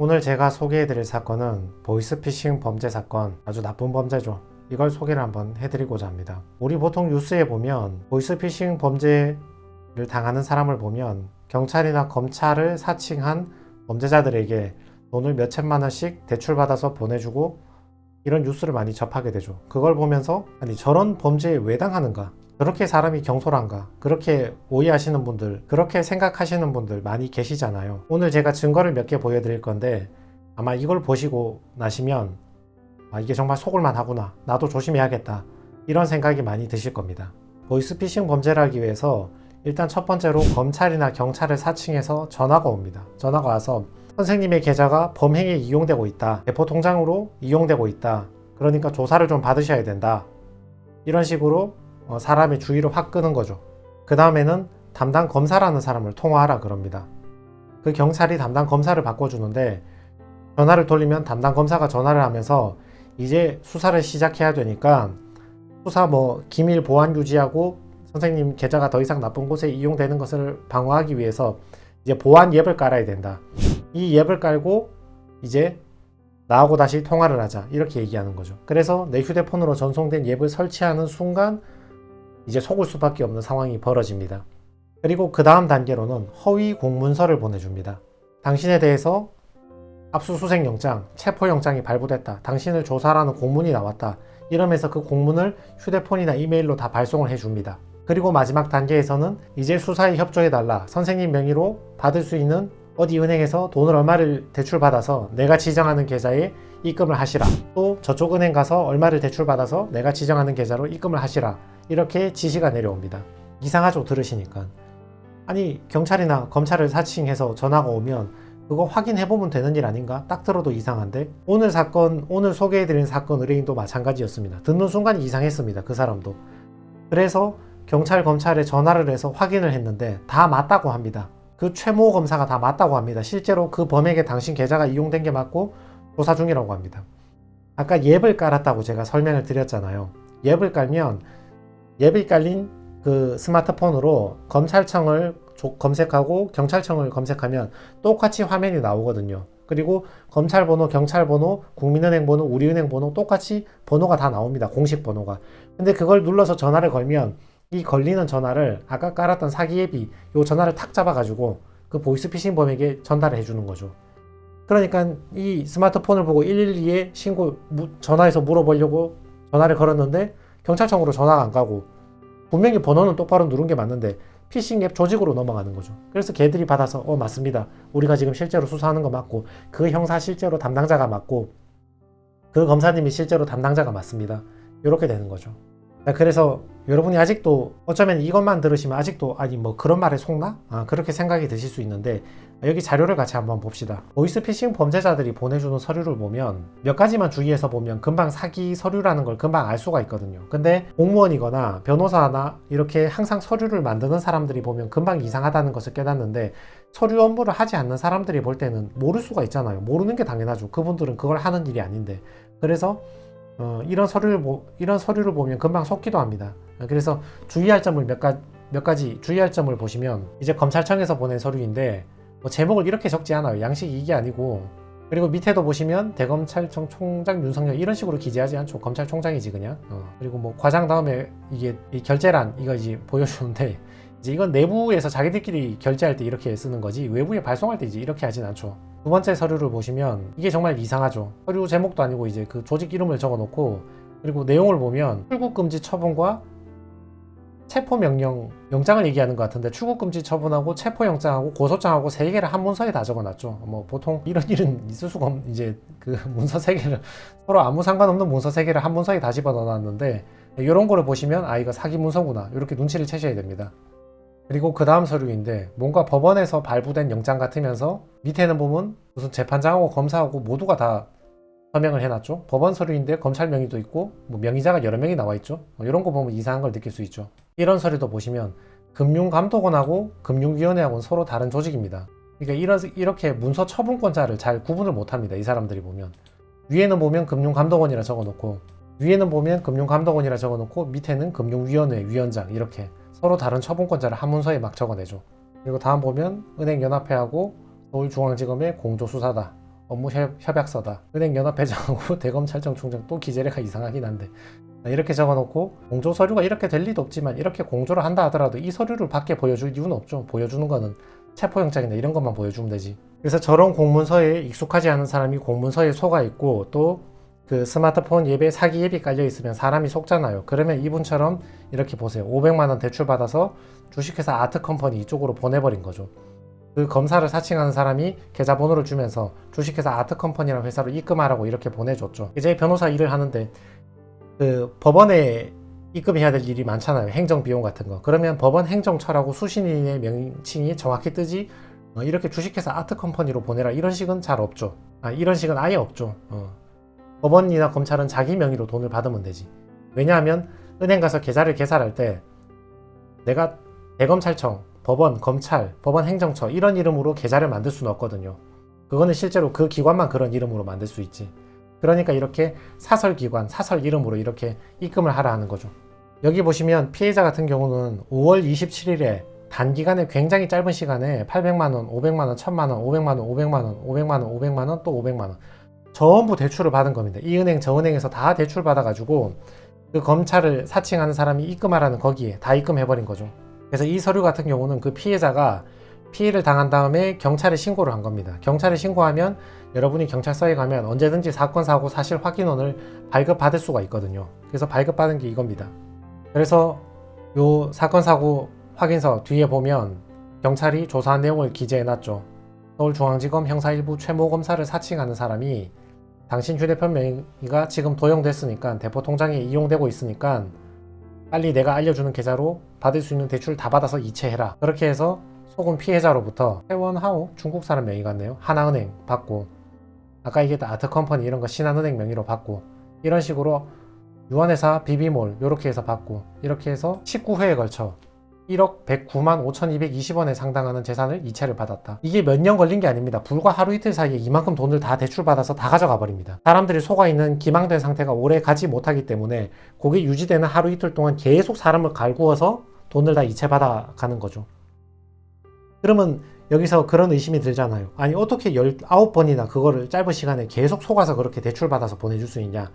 오늘 제가 소개해드릴 사건은 보이스피싱 범죄 사건, 아주 나쁜 범죄죠. 이걸 소개를 한번 해드리고자 합니다. 우리 보통 뉴스에 보면 보이스피싱 범죄를 당하는 사람을 보면 경찰이나 검찰을 사칭한 범죄자들에게 돈을 몇 천만 원씩 대출받아서 보내주고 이런 뉴스를 많이 접하게 되죠. 그걸 보면서 아니 저런 범죄에 왜 당하는가? 그렇게 사람이 경솔한가? 그렇게 오해하시는 분들, 그렇게 생각하시는 분들 많이 계시잖아요. 오늘 제가 증거를 몇 개 보여드릴 건데 아마 이걸 보시고 나시면 이게 정말 속을만 하구나. 나도 조심해야겠다. 이런 생각이 많이 드실 겁니다. 보이스피싱 범죄를 하기 위해서 일단 첫 번째로 검찰이나 경찰을 사칭해서 전화가 옵니다. 전화가 와서 선생님의 계좌가 범행에 이용되고 있다. 대포통장으로 이용되고 있다. 그러니까 조사를 좀 받으셔야 된다. 이런 식으로 사람의 주의를 확 끄는 거죠. 그 다음에는 담당 검사라는 사람을 통화하라 그럽니다. 그 경찰이 담당 검사를 바꿔주는데 전화를 돌리면 담당 검사가 전화를 하면서 이제 수사를 시작해야 되니까 수사 기밀 보안 유지하고 선생님 계좌가 더 이상 나쁜 곳에 이용되는 것을 방어하기 위해서 이제 보안 앱을 깔아야 된다. 이 앱을 깔고 이제 나하고 다시 통화를 하자. 이렇게 얘기하는 거죠. 그래서 내 휴대폰으로 전송된 앱을 설치하는 순간 이제 속을 수밖에 없는 상황이 벌어집니다. 그리고 그 다음 단계로는 허위 공문서를 보내줍니다. 당신에 대해서 압수수색 영장, 체포 영장이 발부됐다. 당신을 조사하라는 공문이 나왔다. 이러면서 그 공문을 휴대폰이나 이메일로 다 발송을 해줍니다. 그리고 마지막 단계에서는 이제 수사에 협조해달라. 선생님 명의로 받을 수 있는 어디 은행에서 돈을 얼마를 대출받아서 내가 지정하는 계좌에 입금을 하시라. 또 저쪽 은행 가서 얼마를 대출받아서 내가 지정하는 계좌로 입금을 하시라. 이렇게 지시가 내려옵니다. 이상하죠, 들으시니까. 아니 경찰이나 검찰을 사칭해서 전화가 오면 그거 확인해보면 되는 일 아닌가? 딱 들어도 이상한데 오늘 사건, 오늘 소개해드린 사건 의뢰인도 마찬가지였습니다. 듣는 순간 이상했습니다. 그 사람도. 그래서 경찰, 검찰에 전화를 해서 확인을 했는데 다 맞다고 합니다. 그 최모 검사가 다 맞다고 합니다. 실제로 그 범행에 당신 계좌가 이용된 게 맞고 조사 중이라고 합니다. 아까 앱을 깔았다고 제가 설명을 드렸잖아요. 앱을 깔면 앱이 깔린 그 스마트폰으로 검찰청을 검색하고 경찰청을 검색하면 똑같이 화면이 나오거든요. 그리고 검찰 번호, 경찰 번호, 국민은행 번호, 우리은행 번호 똑같이 번호가 다 나옵니다. 공식 번호가. 근데 그걸 눌러서 전화를 걸면 이 걸리는 전화를 아까 깔았던 사기 앱이 이 전화를 탁 잡아가지고 그 보이스피싱 범에게 전달을 해주는 거죠. 그러니까 이 스마트폰을 보고 112에 전화해서 물어보려고 전화를 걸었는데 경찰청으로 전화가 안 가고 분명히 번호는 똑바로 누른 게 맞는데 피싱 앱 조직으로 넘어가는 거죠. 그래서 걔들이 받아서 맞습니다. 우리가 지금 실제로 수사하는 거 맞고 그 형사 실제로 담당자가 맞고 그 검사님이 실제로 담당자가 맞습니다. 이렇게 되는 거죠. 그래서 여러분이 아직도 어쩌면 이것만 들으시면 아직도 아니 그런 말에 속나? 그렇게 생각이 드실 수 있는데 여기 자료를 같이 한번 봅시다. 보이스피싱 범죄자들이 보내주는 서류를 보면 몇 가지만 주의해서 보면 금방 사기 서류라는 걸 금방 알 수가 있거든요. 근데 공무원이거나 변호사나 이렇게 항상 서류를 만드는 사람들이 보면 금방 이상하다는 것을 깨닫는데 서류 업무를 하지 않는 사람들이 볼 때는 모를 수가 있잖아요. 모르는 게 당연하죠. 그분들은 그걸 하는 일이 아닌데. 그래서 이런 서류를 보면 금방 속기도 합니다. 그래서 주의할 점을 몇 가지 주의할 점을 보시면 이제 검찰청에서 보낸 서류인데 제목을 이렇게 적지 않아요. 양식이 이게 아니고. 그리고 밑에도 보시면 대검찰청 총장 윤석열 이런 식으로 기재하지 않죠. 검찰총장이지 그냥. 그리고 과장 다음에 이게 이 결재란 이거 이제 보여주는데 이제 이건 내부에서 자기들끼리 결재할 때 이렇게 쓰는 거지 외부에 발송할 때 이제 이렇게 하진 않죠. 두 번째 서류를 보시면 이게 정말 이상하죠. 서류 제목도 아니고 이제 그 조직 이름을 적어 놓고 그리고 내용을 보면 출국금지 처분과 체포명령, 영장을 얘기하는 것 같은데 출국금지 처분하고 체포영장하고 고소장하고 세 개를 한 문서에 다 적어놨죠. 보통 이런 일은 있을 수가 이제 그 문서 세 개를 서로 아무 상관없는 문서 세 개를 한 문서에 다 집어넣어놨는데 이런 거를 보시면 이거 사기 문서구나 이렇게 눈치를 채셔야 됩니다. 그리고 그 다음 서류인데 뭔가 법원에서 발부된 영장 같으면서 밑에는 보면 무슨 재판장하고 검사하고 모두가 다 서명을 해놨죠. 법원 서류인데 검찰 명의도 있고 명의자가 여러 명이 나와 있죠. 이런 거 보면 이상한 걸 느낄 수 있죠. 이런 서류도 보시면 금융감독원하고 금융위원회하고는 서로 다른 조직입니다. 그러니까 이렇게 문서 처분권자를 잘 구분을 못합니다. 이 사람들이 보면 위에는 보면 금융감독원이라 적어놓고 위에는 보면 금융감독원이라 적어놓고 밑에는 금융위원회 위원장 이렇게 서로 다른 처분권자를 한 문서에 막 적어내죠. 그리고 다음 보면 은행연합회하고 서울중앙지검의 공조수사다. 업무 협약서다. 은행 연합회장하고 대검찰청 총장 또 기재례가 이상하긴 한데 이렇게 적어놓고 공조 서류가 이렇게 될 리도 없지만 이렇게 공조를 한다 하더라도 이 서류를 밖에 보여줄 이유는 없죠. 보여주는 거는 체포영장이나 이런 것만 보여주면 되지. 그래서 저런 공문서에 익숙하지 않은 사람이 공문서에 속아 있고 또 그 스마트폰 예배 사기 앱이 깔려 있으면 사람이 속잖아요. 그러면 이분처럼 이렇게 보세요. 500만원 대출 받아서 주식회사 아트컴퍼니 이쪽으로 보내버린 거죠. 그 검사를 사칭하는 사람이 계좌번호를 주면서 주식회사 아트컴퍼니라는 회사로 입금하라고 이렇게 보내줬죠. 이제 변호사 일을 하는데 그 법원에 입금해야 될 일이 많잖아요. 행정비용 같은 거. 그러면 법원 행정처라고 수신인의 명칭이 정확히 뜨지 이렇게 주식회사 아트컴퍼니로 보내라 이런 식은 잘 없죠. 이런 식은 아예 없죠. 법원이나 검찰은 자기 명의로 돈을 받으면 되지. 왜냐하면 은행 가서 계좌를 개설할 때 내가 대검찰청, 법원, 검찰, 법원 행정처 이런 이름으로 계좌를 만들 수는 없거든요. 그거는 실제로 그 기관만 그런 이름으로 만들 수 있지. 그러니까 이렇게 사설기관, 사설 이름으로 이렇게 입금을 하라 하는 거죠. 여기 보시면 피해자 같은 경우는 5월 27일에 단기간에 굉장히 짧은 시간에 800만원, 500만원, 1000만원, 500만원, 500만원, 500만원, 500만원, 또 500만원 전부 대출을 받은 겁니다. 이 은행 저 은행에서 다 대출 받아가지고 그 검찰을 사칭하는 사람이 입금하라는 거기에 다 입금해버린 거죠. 그래서 이 서류 같은 경우는 그 피해자가 피해를 당한 다음에 경찰에 신고를 한 겁니다. 경찰에 신고하면 여러분이 경찰서에 가면 언제든지 사건, 사고, 사실 확인원을 발급받을 수가 있거든요. 그래서 발급받은 게 이겁니다. 그래서 요 사건, 사고 확인서 뒤에 보면 경찰이 조사한 내용을 기재해놨죠. 서울중앙지검 형사 1부 최모 검사를 사칭하는 사람이 당신 휴대폰 명의가 지금 도용됐으니까 대포통장에 이용되고 있으니까 빨리 내가 알려주는 계좌로 받을 수 있는 대출 다 받아서 이체해라. 그렇게 해서 속은 피해자로부터 태원하오 중국 사람 명의 같네요. 하나은행 받고 아까 이게 다 아트컴퍼니 이런 거 신한은행 명의로 받고 이런 식으로 유한회사 비비몰 이렇게 해서 받고 이렇게 해서 19회에 걸쳐 1억 109만 5,220원에 상당하는 재산을 이체를 받았다. 이게 몇 년 걸린 게 아닙니다. 불과 하루 이틀 사이에 이만큼 돈을 다 대출받아서 다 가져가 버립니다. 사람들이 속아있는 기망된 상태가 오래 가지 못하기 때문에 그게 유지되는 하루 이틀 동안 계속 사람을 갈구어서 돈을 다 이체받아 가는 거죠. 그러면 여기서 그런 의심이 들잖아요. 아니 어떻게 19번이나 그거를 짧은 시간에 계속 속아서 그렇게 대출받아서 보내줄 수 있냐.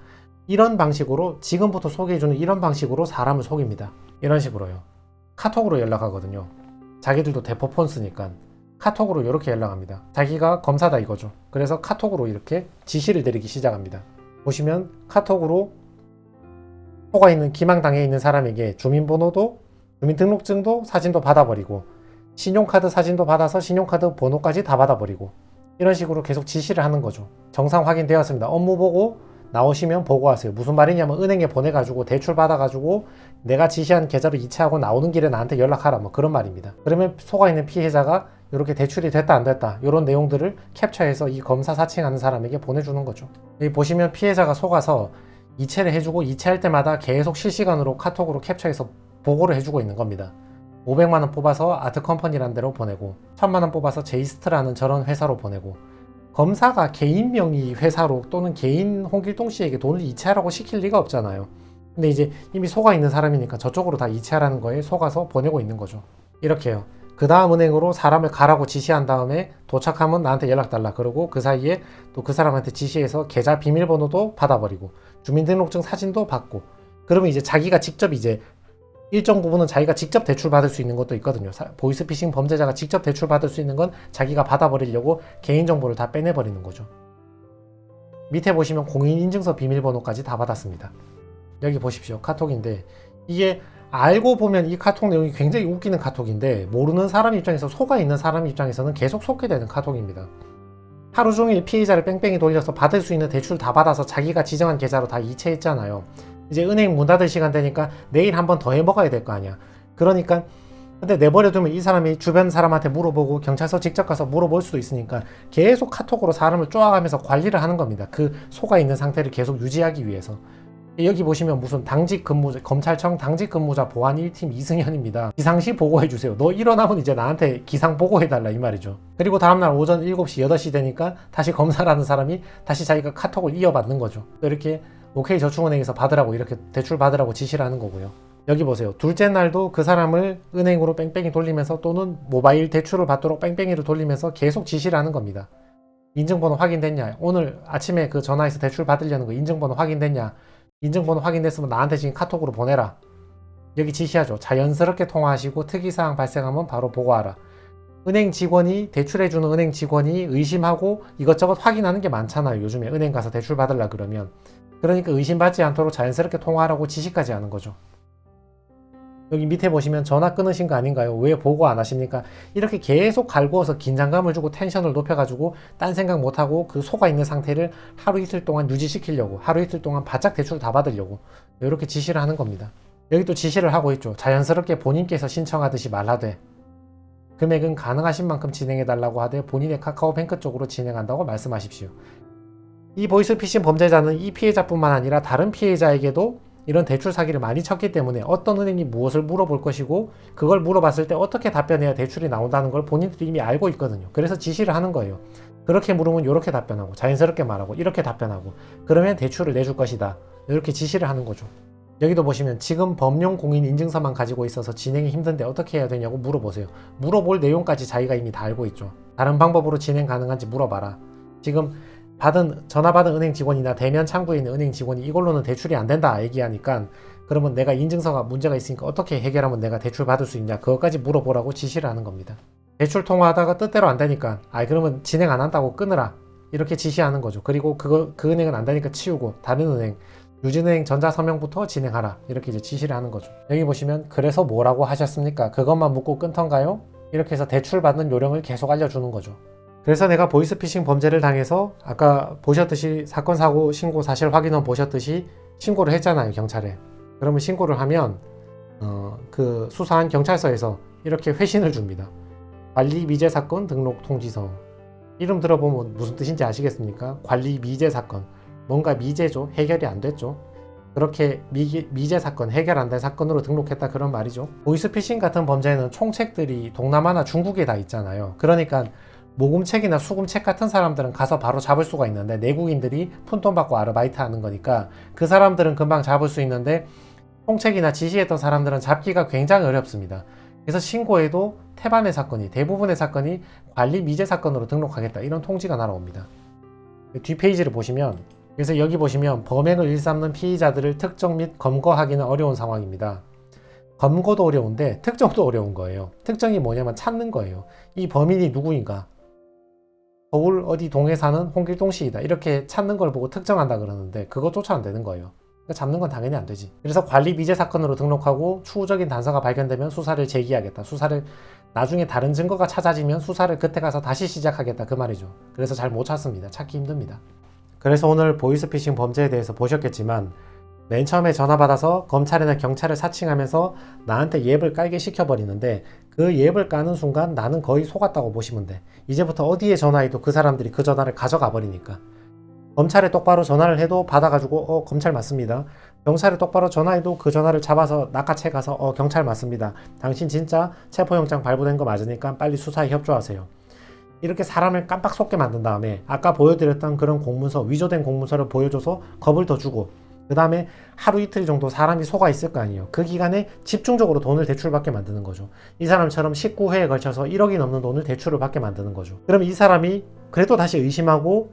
이런 방식으로 지금부터 소개해주는 이런 방식으로 사람을 속입니다. 이런 식으로요. 카톡으로 연락하거든요. 자기들도 대포폰 쓰니까 카톡으로 이렇게 연락합니다. 자기가 검사다 이거죠. 그래서 카톡으로 이렇게 지시를 내리기 시작합니다. 보시면 카톡으로 속아 있는 기망당해 있는 사람에게 주민번호도 주민등록증도 사진도 받아버리고 신용카드 사진도 받아서 신용카드 번호까지 다 받아버리고 이런 식으로 계속 지시를 하는 거죠. 정상 확인되었습니다. 업무 보고 나오시면 보고하세요. 무슨 말이냐면 은행에 보내가지고 대출 받아가지고 내가 지시한 계좌로 이체하고 나오는 길에 나한테 연락하라 뭐 그런 말입니다. 그러면 속아있는 피해자가 이렇게 대출이 됐다 안 됐다 이런 내용들을 캡처해서 이 검사 사칭하는 사람에게 보내주는 거죠. 여기 보시면 피해자가 속아서 이체를 해주고 이체할 때마다 계속 실시간으로 카톡으로 캡처해서 보고를 해주고 있는 겁니다. 500만원 뽑아서 아트컴퍼니라는 데로 보내고 1000만원 뽑아서 제이스트라는 저런 회사로 보내고 검사가 개인 명의 회사로 또는 개인 홍길동 씨에게 돈을 이체하라고 시킬 리가 없잖아요. 근데 이제 이미 속아 있는 사람이니까 저쪽으로 다 이체하라는 거에 속아서 보내고 있는 거죠. 이렇게요. 그 다음 은행으로 사람을 가라고 지시한 다음에 도착하면 나한테 연락 달라. 그러고 그 사이에 또 그 사람한테 지시해서 계좌 비밀번호도 받아버리고 주민등록증 사진도 받고 그러면 이제 자기가 직접 이제 일정 부분은 자기가 직접 대출받을 수 있는 것도 있거든요. 보이스피싱 범죄자가 직접 대출받을 수 있는 건 자기가 받아버리려고 개인정보를 다 빼내버리는 거죠. 밑에 보시면 공인인증서 비밀번호까지 다 받았습니다. 여기 보십시오. 카톡인데 이게 알고 보면 이 카톡 내용이 굉장히 웃기는 카톡인데 모르는 사람 입장에서 속아 있는 사람 입장에서는 계속 속게 되는 카톡입니다. 하루 종일 피해자를 뺑뺑이 돌려서 받을 수 있는 대출 다 받아서 자기가 지정한 계좌로 다 이체했잖아요. 이제 은행 문 닫을 시간 되니까 내일 한 번 더 해먹어야 될 거 아니야. 그러니까 근데 내버려두면 이 사람이 주변 사람한테 물어보고 경찰서 직접 가서 물어볼 수도 있으니까 계속 카톡으로 사람을 쪼아가면서 관리를 하는 겁니다. 그 속아 있는 상태를 계속 유지하기 위해서. 여기 보시면 무슨 당직 근무자, 검찰청 당직 근무자 보안 1팀 이승현입니다. 기상시 보고해주세요. 너 일어나면 이제 나한테 기상 보고해달라 이 말이죠. 그리고 다음날 오전 7시, 8시 되니까 다시 검사라는 사람이 다시 자기가 카톡을 이어받는 거죠. 이렇게 OK저축은행에서 받으라고 이렇게 대출 받으라고 지시를 하는 거고요. 여기 보세요. 둘째 날도 그 사람을 은행으로 뺑뺑이 돌리면서 또는 모바일 대출을 받도록 뺑뺑이를 돌리면서 계속 지시를 하는 겁니다. 인증번호 확인됐냐? 오늘 아침에 그 전화해서 대출 받으려는 거 인증번호 확인됐냐? 인증번호 확인됐으면 나한테 지금 카톡으로 보내라. 여기 지시하죠. 자연스럽게 통화하시고 특이사항 발생하면 바로 보고하라. 은행 직원이 대출해주는 은행 직원이 의심하고 이것저것 확인하는 게 많잖아요. 요즘에 은행 가서 대출 받으려 그러면. 그러니까 의심받지 않도록 자연스럽게 통화하라고 지시까지 하는 거죠. 여기 밑에 보시면 전화 끊으신 거 아닌가요? 왜 보고 안 하십니까? 이렇게 계속 갈구어서 긴장감을 주고 텐션을 높여가지고 딴 생각 못하고 그 속아 있는 상태를 하루 이틀 동안 유지시키려고, 하루 이틀 동안 바짝 대출 다 받으려고 이렇게 지시를 하는 겁니다. 여기 또 지시를 하고 있죠. 자연스럽게 본인께서 신청하듯이 말하되 금액은 가능하신 만큼 진행해달라고 하되 본인의 카카오뱅크 쪽으로 진행한다고 말씀하십시오. 이 보이스피싱 범죄자는 이 피해자뿐만 아니라 다른 피해자에게도 이런 대출 사기를 많이 쳤기 때문에 어떤 은행이 무엇을 물어볼 것이고 그걸 물어봤을 때 어떻게 답변해야 대출이 나온다는 걸 본인들이 이미 알고 있거든요. 그래서 지시를 하는 거예요. 그렇게 물으면 이렇게 답변하고 자연스럽게 말하고 이렇게 답변하고 그러면 대출을 내줄 것이다. 이렇게 지시를 하는 거죠. 여기도 보시면 지금 법령 공인 인증서만 가지고 있어서 진행이 힘든데 어떻게 해야 되냐고 물어보세요. 물어볼 내용까지 자기가 이미 다 알고 있죠. 다른 방법으로 진행 가능한지 물어봐라. 지금 전화 받은 은행 직원이나 대면 창구에 있는 은행 직원이 이걸로는 대출이 안 된다 얘기하니까 그러면 내가 인증서가 문제가 있으니까 어떻게 해결하면 내가 대출 받을 수 있냐 그것까지 물어보라고 지시를 하는 겁니다. 대출 통화하다가 뜻대로 안 되니까 그러면 진행 안 한다고 끊으라 이렇게 지시하는 거죠. 그리고 그 은행은 안 되니까 치우고 다른 은행 유진은행 전자서명부터 진행하라 이렇게 이제 지시를 하는 거죠. 여기 보시면 그래서 뭐라고 하셨습니까? 그것만 묻고 끊던가요? 이렇게 해서 대출 받는 요령을 계속 알려주는 거죠. 그래서 내가 보이스피싱 범죄를 당해서 아까 보셨듯이 사건 사고 신고 사실 확인원 보셨듯이 신고를 했잖아요. 경찰에. 그러면 신고를 하면 그 수사한 경찰서에서 이렇게 회신을 줍니다. 관리 미제 사건 등록 통지서. 이름 들어보면 무슨 뜻인지 아시겠습니까? 관리 미제 사건. 뭔가 미제죠. 해결이 안 됐죠. 그렇게 미제 사건, 해결 안 된 사건으로 등록했다 그런 말이죠. 보이스피싱 같은 범죄는 총책들이 동남아나 중국에 다 있잖아요. 그러니까 모금책이나 수금책 같은 사람들은 가서 바로 잡을 수가 있는데 내국인들이 푼돈 받고 아르바이트 하는 거니까 그 사람들은 금방 잡을 수 있는데 총책이나 지시했던 사람들은 잡기가 굉장히 어렵습니다. 그래서 신고해도 태반의 사건이 대부분의 사건이 관리 미제 사건으로 등록하겠다 이런 통지가 날아옵니다. 뒷페이지를 보시면 그래서 여기 보시면 범행을 일삼는 피의자들을 특정 및 검거하기는 어려운 상황입니다. 검거도 어려운데 특정도 어려운 거예요. 특정이 뭐냐면 찾는 거예요. 이 범인이 누구인가? 서울 어디 동에 사는 홍길동 씨이다. 이렇게 찾는 걸 보고 특정한다 그러는데 그것조차 안 되는 거예요. 그러니까 잡는 건 당연히 안 되지. 그래서 관리 미제 사건으로 등록하고 추후적인 단서가 발견되면 수사를 재개하겠다. 수사를 나중에 다른 증거가 찾아지면 수사를 그때 가서 다시 시작하겠다 그 말이죠. 그래서 잘 못 찾습니다. 찾기 힘듭니다. 그래서 오늘 보이스피싱 범죄에 대해서 보셨겠지만 맨 처음에 전화 받아서 검찰이나 경찰을 사칭하면서 나한테 앱을 깔게 시켜버리는데 그 앱을 까는 순간 나는 거의 속았다고 보시면 돼. 이제부터 어디에 전화해도 그 사람들이 그 전화를 가져가 버리니까. 검찰에 똑바로 전화를 해도 받아가지고 검찰 맞습니다. 경찰에 똑바로 전화해도 그 전화를 잡아서 낚아채 가서 경찰 맞습니다. 당신 진짜 체포영장 발부된 거 맞으니까 빨리 수사에 협조하세요. 이렇게 사람을 깜빡 속게 만든 다음에 아까 보여드렸던 그런 공문서, 위조된 공문서를 보여줘서 겁을 더 주고 그 다음에 하루 이틀 정도 사람이 속아 있을 거 아니에요. 그 기간에 집중적으로 돈을 대출받게 만드는 거죠. 이 사람처럼 19회에 걸쳐서 1억이 넘는 돈을 대출을 받게 만드는 거죠. 그럼 이 사람이 그래도 다시 의심하고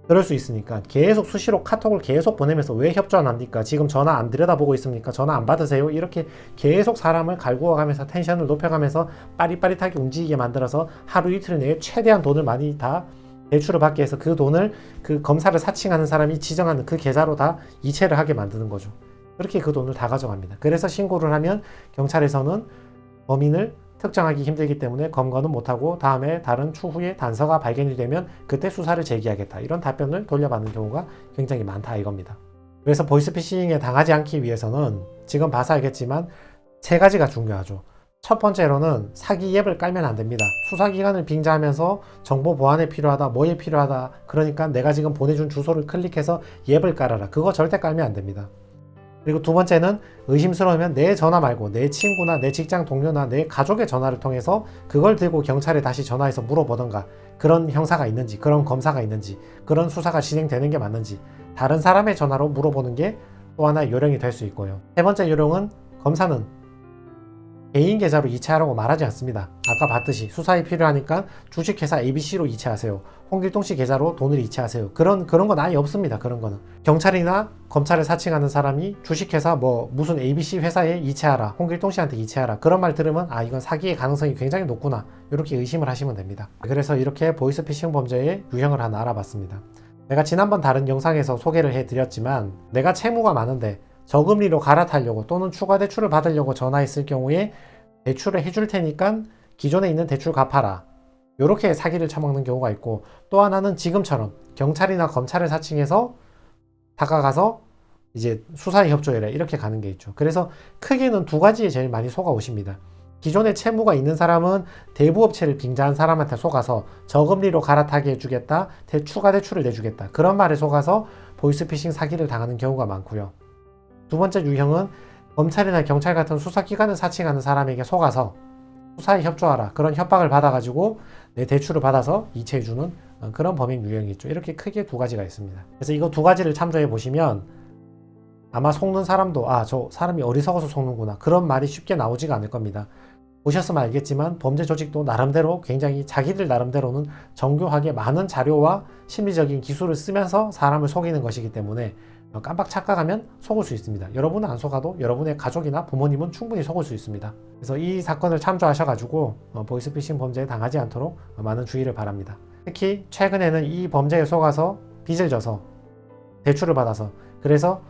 그럴 수 있으니까 계속 수시로 카톡을 계속 보내면서 왜 협조 안 합니까? 지금 전화 안 들여다보고 있습니까? 전화 안 받으세요? 이렇게 계속 사람을 갈구어가면서 텐션을 높여가면서 빠릿빠릿하게 움직이게 만들어서 하루 이틀 내에 최대한 돈을 많이 다 대출을 받게 해서 그 돈을 그 검사를 사칭하는 사람이 지정하는 그 계좌로 다 이체를 하게 만드는 거죠. 그렇게 그 돈을 다 가져갑니다. 그래서 신고를 하면 경찰에서는 범인을 특정하기 힘들기 때문에 검거는 못하고 다음에 다른 추후에 단서가 발견이 되면 그때 수사를 재개하겠다. 이런 답변을 돌려받는 경우가 굉장히 많다 이겁니다. 그래서 보이스피싱에 당하지 않기 위해서는 지금 봐서 알겠지만 세 가지가 중요하죠. 첫 번째로는 사기 앱을 깔면 안 됩니다. 수사기관을 빙자하면서 정보 보안에 필요하다, 뭐에 필요하다. 그러니까 내가 지금 보내준 주소를 클릭해서 앱을 깔아라. 그거 절대 깔면 안 됩니다. 그리고 두 번째는 의심스러우면 내 전화 말고 내 친구나 내 직장 동료나 내 가족의 전화를 통해서 그걸 들고 경찰에 다시 전화해서 물어보던가 그런 형사가 있는지, 그런 검사가 있는지, 그런 수사가 진행되는 게 맞는지 다른 사람의 전화로 물어보는 게 또 하나의 요령이 될 수 있고요. 세 번째 요령은 검사는 개인 계좌로 이체하라고 말하지 않습니다. 아까 봤듯이 수사에 필요하니까 주식회사 ABC로 이체하세요. 홍길동씨 계좌로 돈을 이체하세요. 그런 건 아예 없습니다. 그런 거는 경찰이나 검찰을 사칭하는 사람이 주식회사 뭐 무슨 ABC 회사에 이체하라, 홍길동씨한테 이체하라, 그런 말 들으면 아, 이건 사기의 가능성이 굉장히 높구나, 이렇게 의심을 하시면 됩니다. 그래서 이렇게 보이스피싱 범죄의 유형을 하나 알아봤습니다. 내가 지난번 다른 영상에서 소개를 해드렸지만, 내가 채무가 많은데 저금리로 갈아타려고 또는 추가 대출을 받으려고 전화했을 경우에 대출을 해줄 테니까 기존에 있는 대출 갚아라, 이렇게 사기를 쳐먹는 경우가 있고, 또 하나는 지금처럼 경찰이나 검찰을 사칭해서 다가가서 이제 수사에 협조해라, 이렇게 가는 게 있죠. 그래서 크게는 두 가지에 제일 많이 속아 오십니다. 기존에 채무가 있는 사람은 대부업체를 빙자한 사람한테 속아서 저금리로 갈아타게 해주겠다, 추가 대출을 내주겠다, 그런 말에 속아서 보이스피싱 사기를 당하는 경우가 많고요. 두 번째 유형은 검찰이나 경찰 같은 수사기관을 사칭하는 사람에게 속아서 수사에 협조하라, 그런 협박을 받아가지고 내 대출을 받아서 이체해주는 그런 범행 유형이 있죠. 이렇게 크게 두 가지가 있습니다. 그래서 이거 두 가지를 참조해 보시면 아마 속는 사람도 아, 저 사람이 어리석어서 속는구나, 그런 말이 쉽게 나오지가 않을 겁니다. 보셨으면 알겠지만 범죄 조직도 나름대로 굉장히 자기들 나름대로는 정교하게 많은 자료와 심리적인 기술을 쓰면서 사람을 속이는 것이기 때문에 깜빡 착각하면 속을 수 있습니다. 여러분은 안 속아도 여러분의 가족이나 부모님은 충분히 속을 수 있습니다. 그래서 이 사건을 참조하셔가지고 보이스피싱 범죄에 당하지 않도록 많은 주의를 바랍니다. 특히 최근에는 이 범죄에 속아서 빚을 져서 대출을 받아서 그래서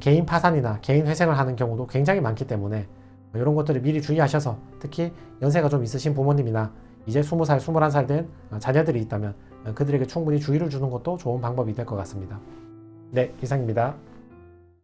개인 파산이나 개인 회생을 하는 경우도 굉장히 많기 때문에 이런 것들을 미리 주의하셔서, 특히 연세가 좀 있으신 부모님이나 이제 20살, 21살 된 자녀들이 있다면 그들에게 충분히 주의를 주는 것도 좋은 방법이 될 것 같습니다. 네, 이상입니다.